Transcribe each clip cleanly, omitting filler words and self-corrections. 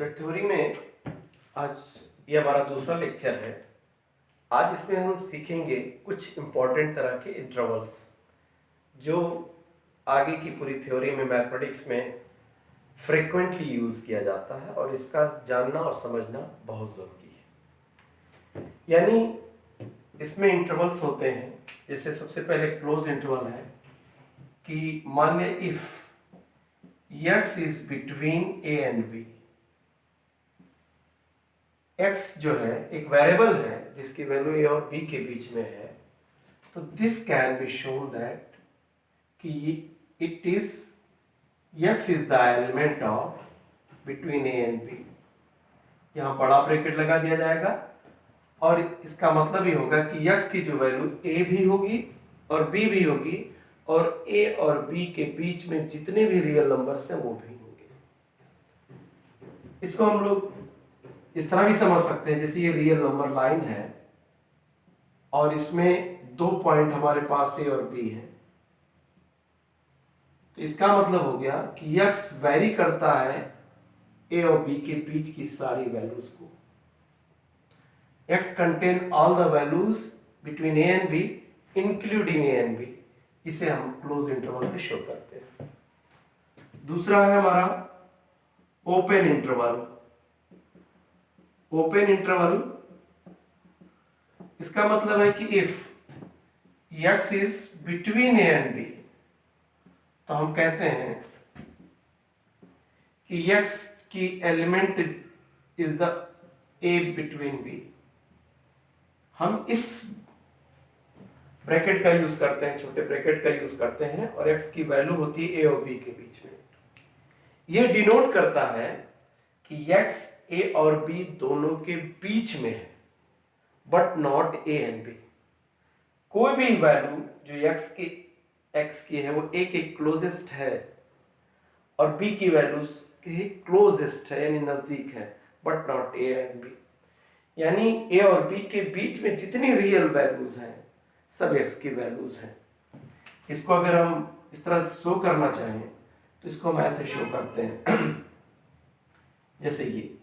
तो थ्योरी में आज ये हमारा दूसरा लेक्चर है। आज इसमें हम सीखेंगे कुछ इम्पोर्टेंट तरह के इंटरवल्स जो आगे की पूरी थ्योरी में मैथमेटिक्स में फ्रिक्वेंटली यूज़ किया जाता है और इसका जानना और समझना बहुत ज़रूरी है। यानी इसमें इंटरवल्स होते हैं, जैसे सबसे पहले क्लोज इंटरवल है कि मान लें if x is between a and b। x जो है एक वेरिएबल है जिसकी वैल्यू a और b के बीच में है, तो this can be shown that कि it is x is the element of between a and b। यहाँ बड़ा ब्रैकेट लगा दिया जाएगा और इसका मतलब ये होगा कि x की जो वैल्यू a भी होगी और b भी होगी और a और b के बीच में जितने भी रियल नंबर्स हैं वो भी होंगे। इसको हम लोग इस तरह भी समझ सकते हैं, जैसे ये रियल नंबर लाइन है और इसमें दो पॉइंट हमारे पास a और b है, तो इसका मतलब हो गया कि x वेरी करता है a और b के बीच की सारी वैल्यूज को। x contain all the values between a and b including a and b। इसे हम क्लोज इंटरवल से शो करते हैं। दूसरा है हमारा ओपन इंटरवल। ओपन इंटरवल इसका मतलब है कि if x is between a and b, तो हम कहते हैं कि x की element is the a between b। हम इस ब्रैकेट का यूज करते हैं, छोटे ब्रैकेट का यूज करते हैं और x की वैल्यू होती है a और b के बीच में। यह डिनोट करता है कि x a और b दोनों के बीच में है, but not a and b। कोई भी वैल्यू जो x की है वो a के क्लोजेस्ट है और b की वैल्यू के क्लोजेस्ट है यानी नजदीक है, but not a and b। यानी a और b के बीच में जितनी रियल वैल्यूज हैं सब x की वैल्यूज हैं। इसको अगर हम इस तरह शो करना चाहें तो इसको हम ऐसे शो करते हैं जैसे ये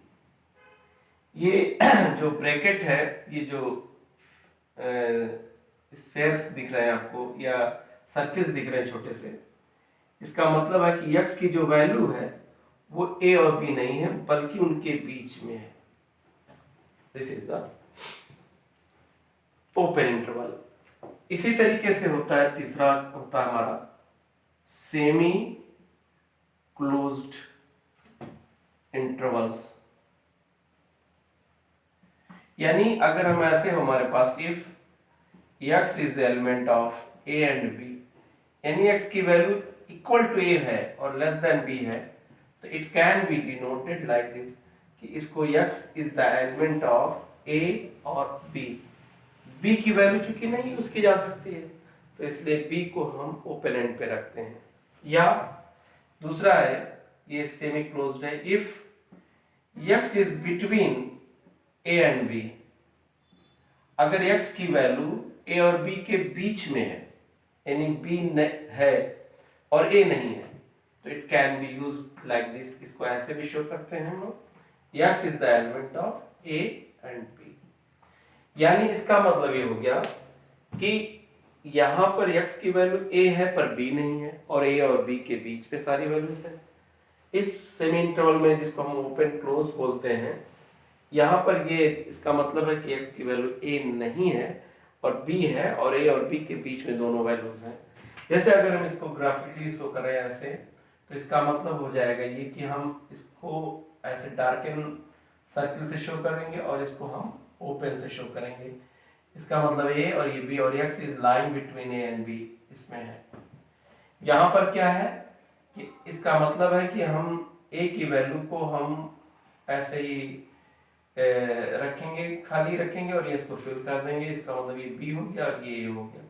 जो ब्रैकेट है, ये जो स्फेयर्स दिख रहे हैं आपको या सर्किल्स दिख रहे हैं छोटे से, इसका मतलब है कि x की जो वैल्यू है वो a और b नहीं है बल्कि उनके बीच में है। This is the open interval. इसी तरीके से होता है, तीसरा होता है हमारा सेमी क्लोज्ड इंटरवल्स। यानी अगर हम ऐसे हमारे पास if x is element of a and b, यानी x की वैल्यू इक्वल टू a है और लेस देन b है, तो it can be denoted like this कि इसको x is the element of a और b। b की वैल्यू चूंकि नहीं यूज की जा सकती है तो इसलिए b को हम ओपन एंड पे रखते हैं। या दूसरा है, ये सेमी क्लोज्ड है, if x is between a and b। अगर x की वैल्यू a और b के बीच में है यानी b है और a नहीं है, तो it can be used like this. इसको ऐसे भी शो करते हैं हम लोग, x is the element of a and b। यानी इसका मतलब ये हो गया कि यहां पर x की वैल्यू a है पर b नहीं है और a और b के बीच में सारी वैल्यूज है। इस सेमी इंटरवल में जिसको हम ओपन क्लोज बोलते हैं, यहाँ पर ये इसका मतलब है कि x की वैल्यू a नहीं है और b है और a और b के बीच में दोनों वैल्यूज हैं। जैसे अगर हम इसको ग्राफिकली शो करें ऐसे, तो इसका मतलब हो जाएगा ये कि हम इसको ऐसे डार्कन सर्किल से शो करेंगे और इसको हम ओपन से शो करेंगे। इसका मतलब a और ये b और x is lying between a and b इसमें है। यहाँ पर क्या है कि इसका मतलब है कि हम a की वैल्यू को हम ऐसे ही रखेंगे, खाली रखेंगे और ये इसको फिल कर देंगे। इसका मतलब ये b हो गया और ये a हो गया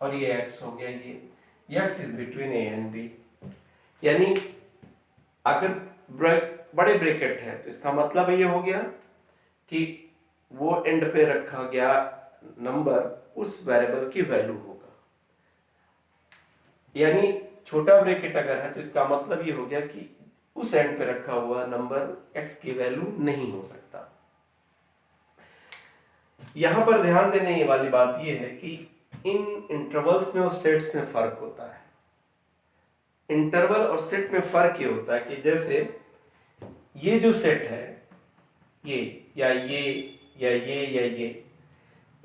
और ये x हो गया। ये x is between a and b। यानी अगर बड़े ब्रैकेट है तो इसका मतलब ये हो गया कि वो एंड पे रखा गया नंबर उस वेरिएबल की वैल्यू होगा। यानी छोटा ब्रैकेट अगर है तो इसका मतलब ये हो गया कि उस एंड पे रखा हुआ नंबर x की वैल्यू नहीं हो सकता। यहां पर ध्यान देने वाली बात यह है कि इन इंटरवल्स में और सेट्स में फर्क होता है। इंटरवल और सेट में फर्क ये होता है कि जैसे ये जो सेट है, ये या ये या ये या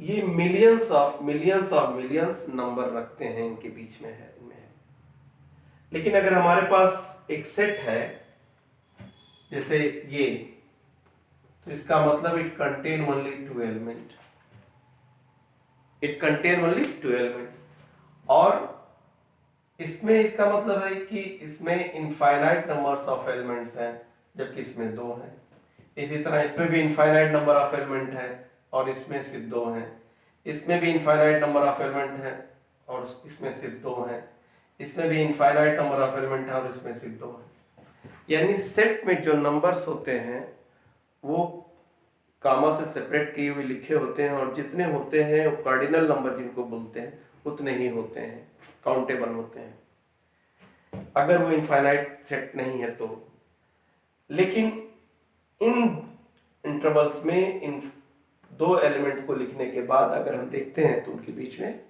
ये मिलियंस नंबर रखते हैं इनके बीच में है, इनमें है। लेकिन अगर हमारे पास एक सेट है जैसे ये, तो इसका मतलब इट कंटेन ओनली 2 एलिमेंट, और इसमें इसका मतलब है कि इसमें इनफाइनाइट नंबर्स ऑफ एलिमेंट्स हैं जबकि इसमें 2 हैं। इसी तरह इसमें भी इनफाइनाइट नंबर ऑफ एलिमेंट हैं और इसमें सिर्फ 2 हैं। इसमें भी इनफाइनाइट नंबर ऑफ एलिमेंट हैं और इसमें सिर्फ 2 हैं। इसमें भी इनफाइनाइट नंबर ऑफ एलिमेंट है और इसमें सिर्फ 2 हैं। यानी सेट में जो नंबर्स होते हैं वो कामा से सेपरेट किए हुए लिखे होते हैं, और जितने होते हैं वो कार्डिनल नंबर जिनको बोलते हैं उतने ही होते हैं, काउंटेबल होते हैं, अगर वो इनफाइनाइट सेट नहीं है तो। लेकिन इन इंटरवल्स में इन 2 एलिमेंट को लिखने के बाद अगर हम देखते हैं तो उनके बीच में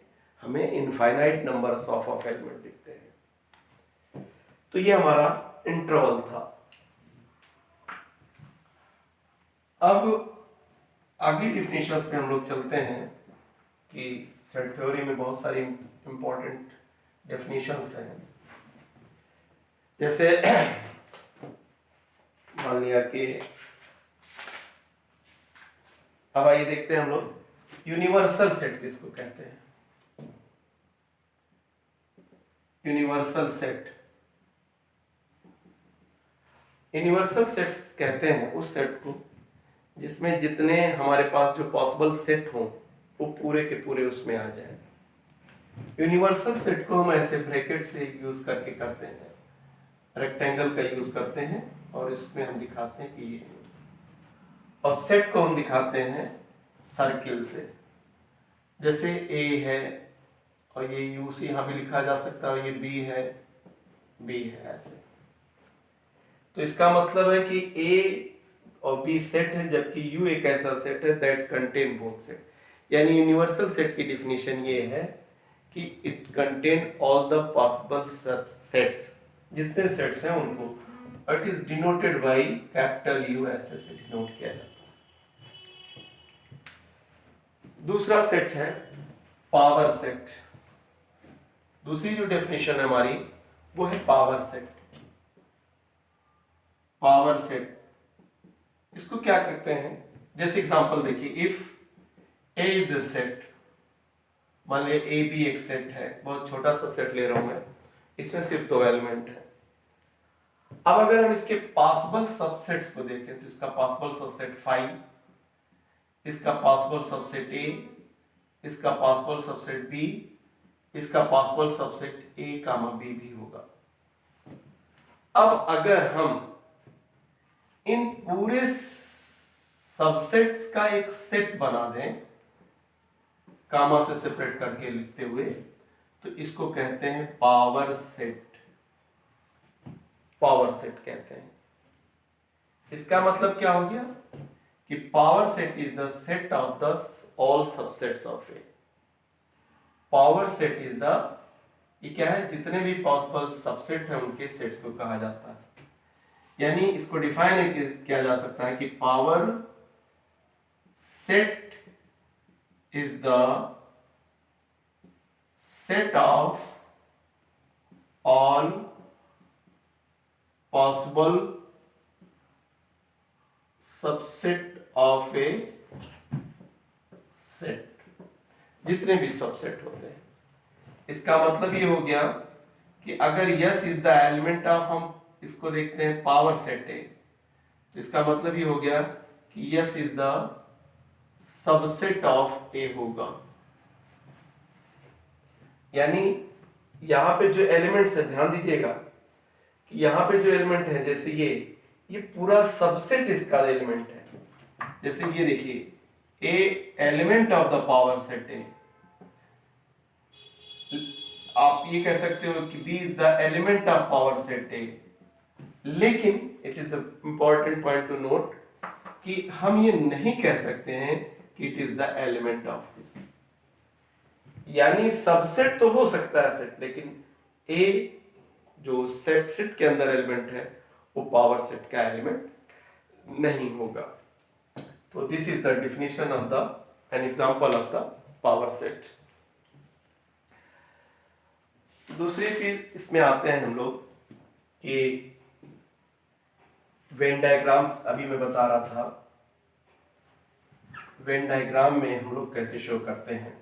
हमें इनफाइनाइट नंबर्स ऑफ एलिमेंट दिखते हैं। तो ये हमारा इंटरवल था। अब आगे डिफिनेशंस पे हम लोग चलते हैं कि सेट थ्योरी में बहुत सारी इंपॉर्टेंट डेफिनेशंस हैं। जैसे मान लिया कि अब आइए देखते हैं हम लोग यूनिवर्सल सेट किसको कहते हैं। यूनिवर्सल सेट्स कहते हैं उस सेट को जिसमें जितने हमारे पास जो पॉसिबल सेट हों वो पूरे के पूरे उसमें आ जाए। यूनिवर्सल सेट को हम ऐसे ब्रैकेट से यूज करके करते हैं, रेक्टेंगल का यूज करते हैं और इसमें हम दिखाते हैं कि ये, और सेट को हम दिखाते हैं सर्किल से। जैसे ए है और ये यू सी यहां भी लिखा जा सकता है, ये बी है, बी है, ऐसे। तो इसका मतलब है कि ए और बी सेट है जबकि यू एक ऐसा सेट है दैट कंटेन बोथ सेट। यानी यूनिवर्सल सेट की डिफिनेशन ये है कि it contain all the possible sets, जितने सेट्स हैं उनको, it is denoted by capital you, ऐसे से डिनोट किया जाता है। दूसरा सेट है पावर सेट। दूसरी जो डेफिनेशन है हमारी वो है पावर सेट। पावर सेट इसको क्या कहते हैं, जैसे एग्जांपल देखिए, if A is the set, मान लिया ए बी एक सेट है, बहुत छोटा सा सेट ले रहा हूं मैं, इसमें सिर्फ 2 एलिमेंट है। अब अगर हम इसके पॉसिबल सबसेट्स को देखें तो इसका पॉसिबल सबसेट 5, इसका पॉसिबल सबसेट ए, इसका पॉसिबल सबसेट बी, इसका possible subset A comma B भी होगा। अब अगर हम इन पूरे सबसेट्स का एक सेट बना दें कामा से सेपरेट करके लिखते हुए, तो इसको कहते हैं पावर सेट। पावर सेट कहते हैं। इसका मतलब क्या हो गया कि power set is the set of the all subsets of A. Power set is the, ये क्या है, जितने भी पॉसिबल सबसेट हैं उनके सेट्स को कहा जाता है। यानी इसको डिफाइन किया जा सकता है कि power set is the set of all possible subset of A set, जितने भी सबसेट होते हैं। इसका मतलब ये हो गया कि अगर yes is the element of, हम इसको देखते हैं पावर सेट है, तो इसका मतलब ये हो गया कि S is the subset of A होगा। यानी यहां पे जो एलिमेंट्स है, ध्यान दीजिएगा कि यहां पे जो एलिमेंट है, जैसे ये पूरा सबसेट इसका एलिमेंट है। जैसे ये देखिए, A element of the power set है, आप ये कह सकते हो कि B is the element of power set A, लेकिन it is important point to note कि हम ये नहीं कह सकते हैं कि it is the element of this, यानी सबसेट तो हो सकता है सेट, लेकिन ए जो सेट के अंदर एलिमेंट है वो पावर सेट का एलिमेंट नहीं होगा। तो this is the definition of the an example of the power set. दूसरी चीज इसमें आते हैं हम लोग कि वेन डायग्राम्स, अभी मैं बता रहा था वेन डायग्राम में हम लोग कैसे शो करते हैं।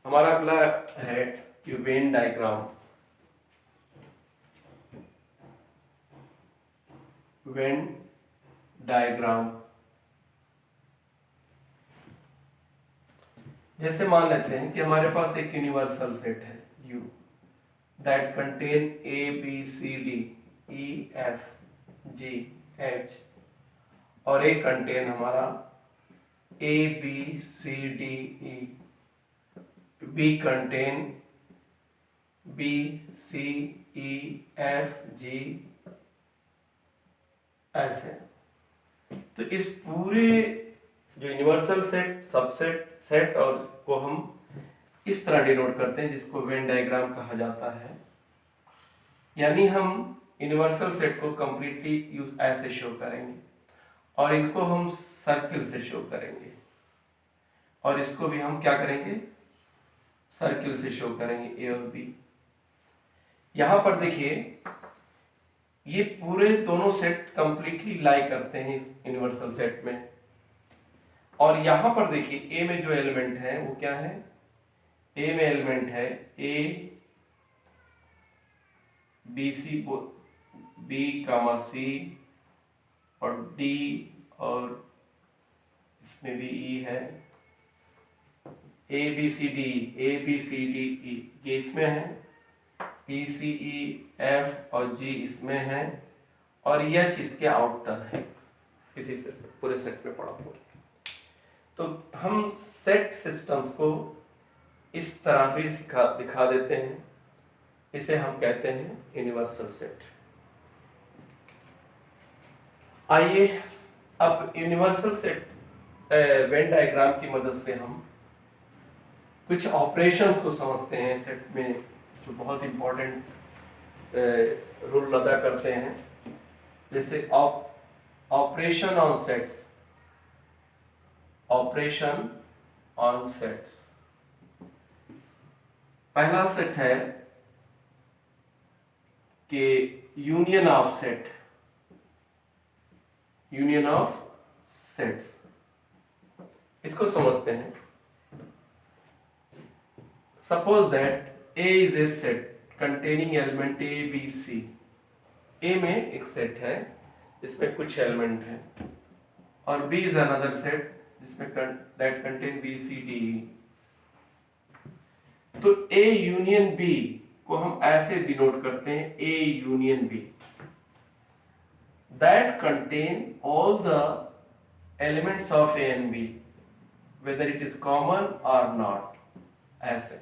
हमारा अगला है कि वेन डायग्राम, वेन डायग्राम जैसे मान लेते हैं कि हमारे पास एक यूनिवर्सल सेट है U that contain A B C D E F G H, और एक कंटेन हमारा A B C D E, B contain B C E F G, ऐसे। तो इस पूरे जो यूनिवर्सल सेट, सबसेट, सेट और को हम इस तरह डिनोट करते हैं, जिसको वेन डायग्राम कहा जाता है। यानी हम यूनिवर्सल सेट को कंप्लीटली यूज ऐसे शो करेंगे, और इनको हम सर्किल से शो करेंगे, और इसको भी हम क्या करेंगे, सर्किल से शो करेंगे, ए और बी। यहां पर देखिए ये पूरे दोनों सेट कंप्लीटली लाई करते हैं इस यूनिवर्सल सेट में, और यहां पर देखिए ए में जो एलिमेंट है वो क्या है, ए में एलिमेंट है A B C, B comma सी, और डी, और इसमें भी ई है, A B C D, A B C D E ये इसमें है, ई सी ई एफ और जी इसमें है, और एच इसके आउटर है, इसी से पूरे सेट में पड़ा हुआ। तो हम सेट सिस्टम्स को इस तरह भी दिखा देते हैं, इसे हम कहते हैं यूनिवर्सल सेट। आइए अब यूनिवर्सल सेट वेन डायग्राम की मदद से हम कुछ ऑपरेशंस को समझते हैं सेट में, जो बहुत इंपॉर्टेंट रोल अदा करते हैं। जैसे operation on sets, operation on sets. पहला सेट है कि union of set, union of sets, इसको समझते हैं। Suppose that A is a set containing element A, B, C। A में एक सेट है जिसमें कुछ एलिमेंट है, और B is another set जिसमें that contain B, C, D, E। तो A यूनियन B को हम ऐसे डिनोट करते हैं, A union B that contain all the elements of A and B whether it is common or not, ऐसे।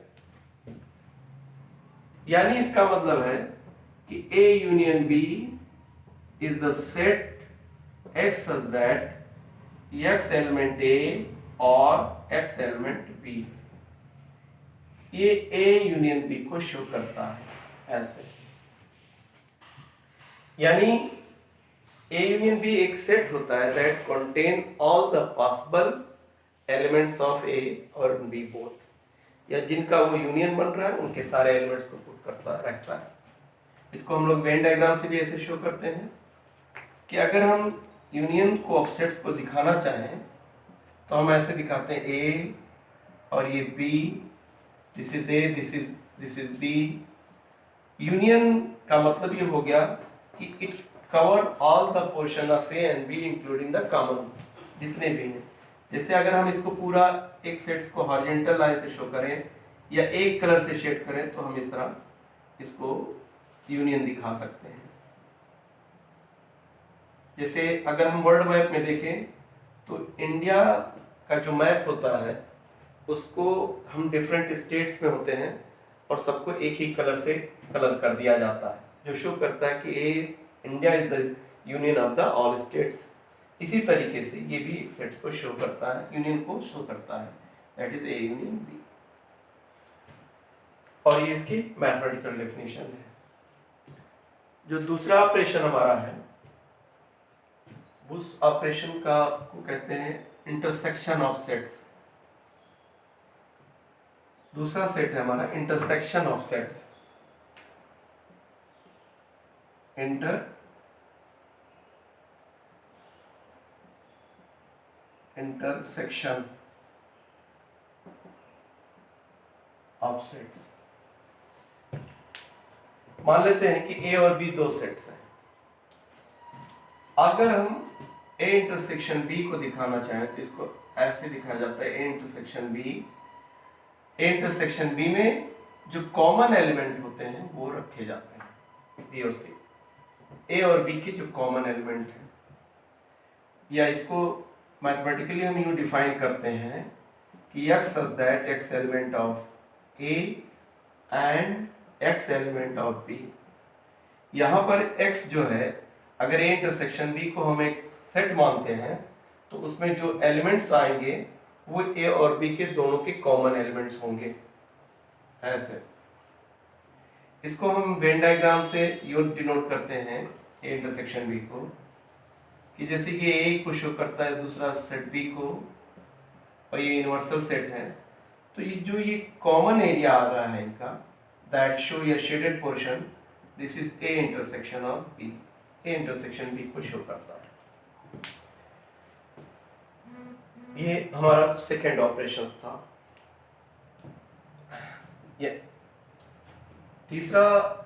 यानी इसका मतलब है कि A union B is the set X such that X element A और X element B, ये A union B को show करता है ऐसे। यानी A यूनियन B एक सेट होता है that contain all the possible elements of A और B both, या जिनका वो यूनियन बन रहा है उनके सारे एलिमेंट्स को पुट करता रहता है। इसको हम लोग वेन डायग्राम से भी ऐसे शो करते हैं कि अगर हम यूनियन को ऑफ सेट्स को दिखाना चाहें तो हम ऐसे दिखाते हैं ए और ये B, this is A, this is B. Union का मतलब ये हो गया कि it cover all the portion of A and B including the common, जितने भी हैं। जैसे अगर हम इसको पूरा एक सेट्स को हॉरिजॉन्टल लाइन से शो करें या एक कलर से शेड करें तो हम इस तरह इसको यूनियन दिखा सकते हैं। जैसे अगर हम वर्ल्ड मैप में देखें तो इंडिया का जो मैप होता है उसको हम डिफरेंट स्टेट्स में होते हैं और सबको एक ही कलर से कलर कर दिया जाता है। जो शो करता है कि a India is the union of the all states. इसी तरीके से ये भी एक सेट को शो करता है, यूनियन को शो करता है, that is A union B. और ये इसकी मैथमेटिकल डेफिनेशन है। जो दूसरा ऑपरेशन हमारा है, उस ऑपरेशन का को कहते हैं इंटरसेक्शन ऑफ सेट्स। दूसरा सेट है हमारा intersection of sets. Intersection of sets. मान लेते हैं कि ए और बी दो सेट्स हैं। अगर हम ए इंटरसेक्शन बी को दिखाना चाहें तो इसको ऐसे दिखाया जाता है, A intersection B. A intersection B में जो कॉमन एलिमेंट होते हैं वो रखे जाते हैं, बी और सी। ए और बी के जो कॉमन एलिमेंट हैं, या इसको मैथमेटिकली हम यूं डिफाइन करते हैं कि x such that x element of A and x element of B। यहाँ पर x जो है, अगर A इंटरसेक्शन B को हम एक सेट मानते हैं तो उसमें जो एलिमेंट्स आएंगे वो A और B के दोनों के कॉमन एलिमेंट्स होंगे। ऐसे इसको हम वेन डायग्राम से यूं डिनोट करते हैं A इंटरसेक्शन B को, कि जैसे कि A को शो करता है दूसरा सेट B को, और ये यूनिवर्सल सेट है, तो ये जो ये कॉमन एरिया आ रहा है इनका, दैट शो या shaded portion, this is A intersection of B। A intersection B को शो करता है। ये हमारा सेकेंड ऑपरेशन था। ये तीसरा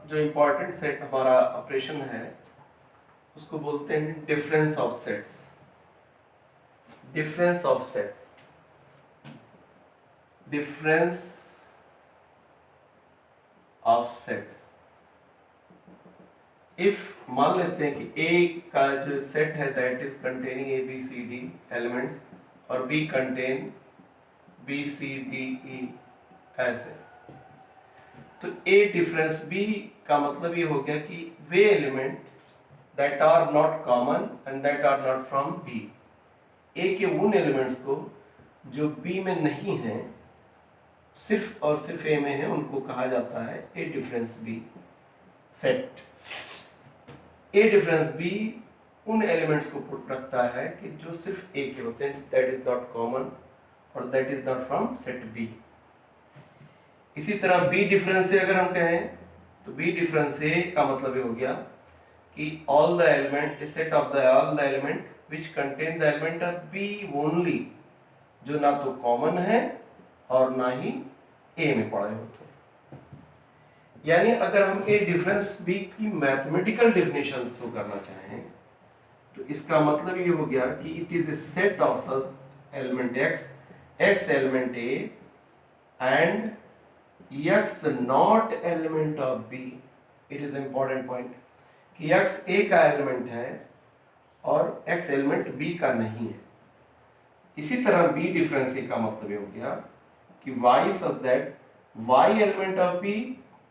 जो इंपॉर्टेंट सेट हमारा ऑपरेशन है उसको बोलते हैं difference of sets. Difference of sets, difference of sets. If मान लेते हैं कि ए का जो सेट है that is containing A B C D elements, और B contain B C D E, ऐसे, तो ए डिफरेंस बी का मतलब ये हो गया कि वे element that are not common and that are not from B. A के उन एलिमेंट्स को जो बी में नहीं हैं, सिर्फ और सिर्फ ए में है, उनको कहा जाता है A difference B set. A difference B उन एलिमेंट्स को पुट रखता है कि जो सिर्फ ए के होते हैं, दैट इज नॉट कॉमन और that is not from set B. इसी तरह बी डिफरेंस से अगर हम कहें तो बी डिफरेंस से का मतलब ये हो गया कि all the element, a set of the all the element which contain the element of B only, जो ना तो कॉमन है और ना ही A में पड़े होते हैं। यानी अगर हम A डिफरेंस B की मैथमेटिकल डेफिनेशन शो करना चाहें तो इसका मतलब ये हो गया कि it is a set of सब element x element A and x not element of B। It is important point कि x A का एलिमेंट है और x एलिमेंट B का नहीं है। इसी तरह B डिफरेंस का मतलब ये हो गया कि y such that y element of B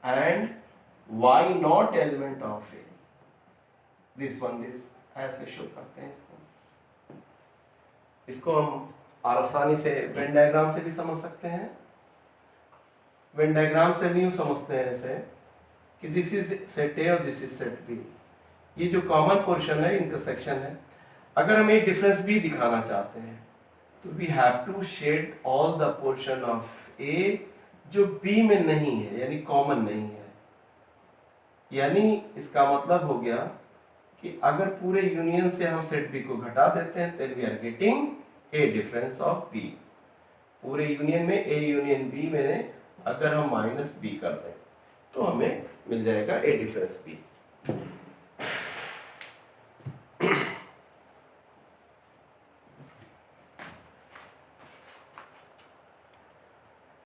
and y not element of A, this one this, ऐसे शो करते हैं इसको हम आसानी से वेन डायग्राम से भी समझ सकते हैं। वेन डायग्राम से भी समझते हैं ऐसे कि दिस इज सेट ए और दिस इज सेट बी। ये जो कॉमन पोर्शन है इंटरसेक्शन है। अगर हम एक डिफरेंस बी दिखाना चाहते हैं तो we have to shade all the portion of A जो बी में नहीं है, यानी कॉमन नहीं है। यानी इसका मतलब हो गया कि अगर पूरे यूनियन से हम सेट बी को घटा देते हैं then we are getting a difference of b। पूरे यूनियन में a यूनियन b में अगर हम माइनस b कर दें तो हमें मिल जाएगा a डिफरेंस b।